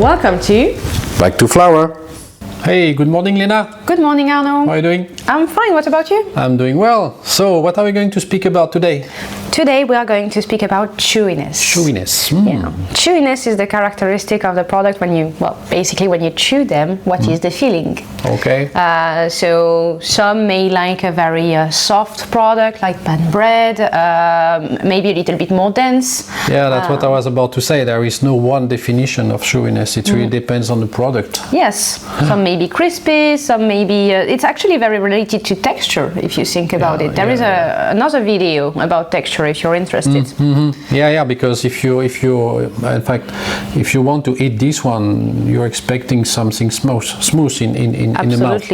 Welcome to Back to Flour. Hey, good morning, Lena. Good morning, Arno. How are you doing? I'm fine. What about you? I'm doing well. So, what are we going to speak about today? Today we are going to speak about chewiness. Chewiness. Yeah. Chewiness is the characteristic of the product when you, basically when you chew them, what is the feeling? Okay. So some may like a very soft product like pan bread, maybe a little bit more dense. Yeah, that's what I was about to say. There is no one definition of chewiness. It really depends on the product. Yes, some may be crispy, some may be, it's actually very related to texture if you think about it. There is another video about texture if you're interested. Yeah, because if you in fact, if you want to eat this one, you're expecting something smooth in the mouth.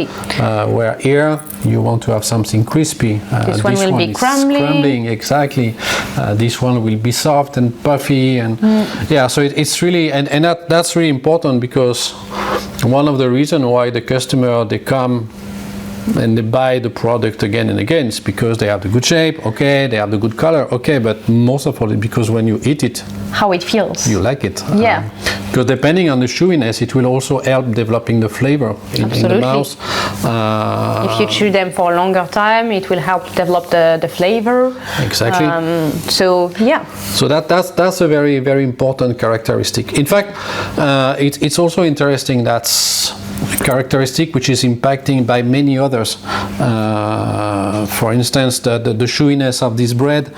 Where here you want to have something crispy. This one will be crumbly. Crumbling, exactly. This one will be soft and puffy, and so it's really and that's really important, because one of the reasons why the customer, they come and they buy the product again and again is because they have the good shape, okay, they have the good color, okay, but most of all because when you eat it, how it feels, you like it. Yeah. Because depending on the chewiness, it will also help developing the flavor in the mouth. If you chew them for a longer time, it will help develop the flavor. Exactly. So that's a very, very important characteristic. In fact, it's also interesting that's a characteristic which is impacting by many others. For instance, the chewiness of this bread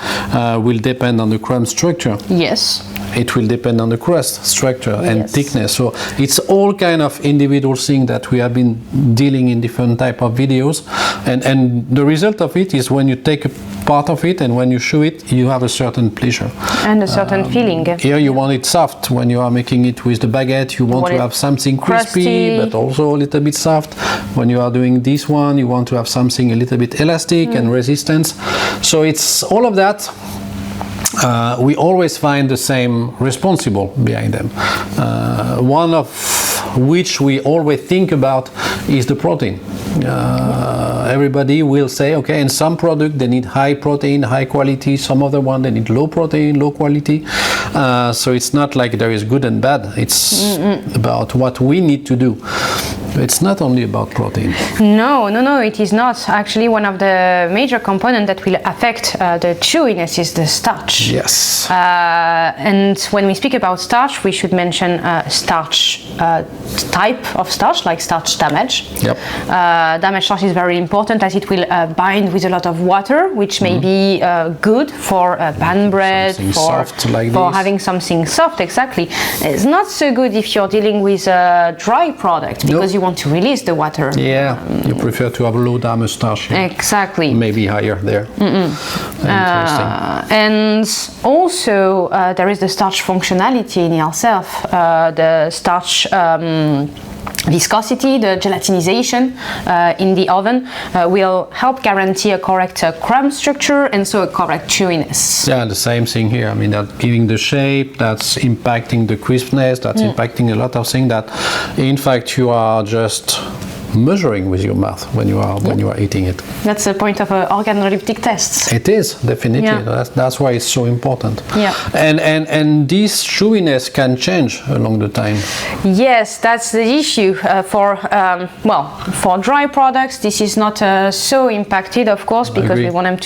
will depend on the crumb structure. Yes. It will depend on the crust structure and thickness. So it's all kind of individual things that we have been dealing in different type of videos. And the result of it is when you take a part of it and when you chew it, you have a certain pleasure. And a certain feeling. Here you want it soft. When you are making it with the baguette, you want to have something crispy, but also a little bit soft. When you are doing this one, you want to have something a little bit elastic and resistant. So it's all of that. We always find the same responsible behind them. One of which we always think about is the protein. Everybody will say, okay, in some product they need high protein, high quality, some other one they need low protein, low quality. So it's not like there is good and bad. It's about what we need to do. It's not only about protein. No, it is not. Actually, one of the major components that will affect the chewiness is the starch. Yes. And when we speak about starch, we should mention starch type of starch, like starch damage. Yep. Damaged starch is very important as it will bind with a lot of water, which may be good for pan bread, for having something soft. Exactly. It's not so good if you're dealing with a dry product, because you want to release the water. Yeah, you prefer to have low damage starch. Here. Exactly. Maybe higher there. Interesting. And also there is the starch functionality in itself. The starch viscosity, the gelatinization in the oven will help guarantee a correct crumb structure and so a correct chewiness. Yeah, the same thing here. I mean, that giving the shape, that's impacting the crispness, that's impacting a lot of things that, in fact, you are just measuring with your mouth when you are eating it. That's the point of organoleptic tests. It is, definitely. Yeah. That's why it's so important. Yeah. And this chewiness can change along the time. Yes, that's the issue. For dry products, this is not so impacted, of course, because we want them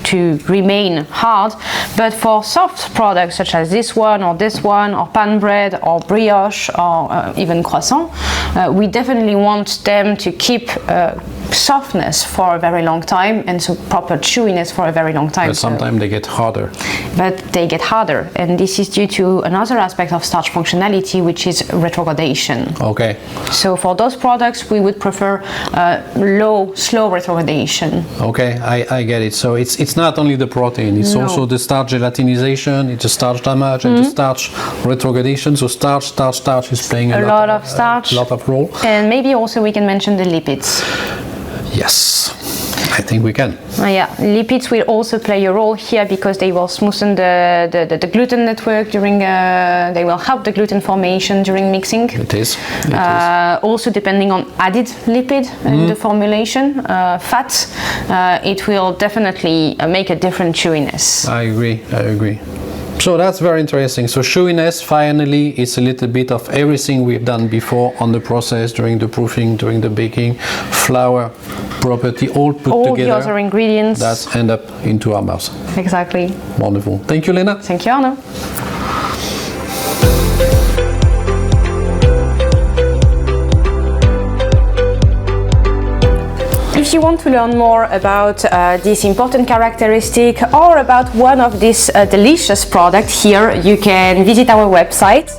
to remain hard. But for soft products such as this one, or pan bread, or brioche, or even croissant, we definitely want them to keep softness for a very long time, and so proper chewiness for a very long time. But sometimes they get harder. And this is due to another aspect of starch functionality, which is retrogradation. Okay. So for those products, we would prefer slow retrogradation. Okay, I get it. So it's not only the protein, it's also the starch gelatinization, it's the starch damage, and the starch retrogradation. So starch is playing a lot of role. And maybe also we can mention the lipids. Yes, I think we can. Lipids will also play a role here because they will smoothen the gluten network during. They will help the gluten formation during mixing. It is. Also, depending on added lipid in the formulation, fat, it will definitely make a different chewiness. I agree. So that's very interesting. So chewiness, finally, it's a little bit of everything we've done before on the process, during the proofing, during the baking, flour property, all put all together. All the other ingredients. That end up into our mouth. Exactly. Wonderful. Thank you, Lena. Thank you, Arno. If you want to learn more about this important characteristic or about one of these delicious products here, you can visit our website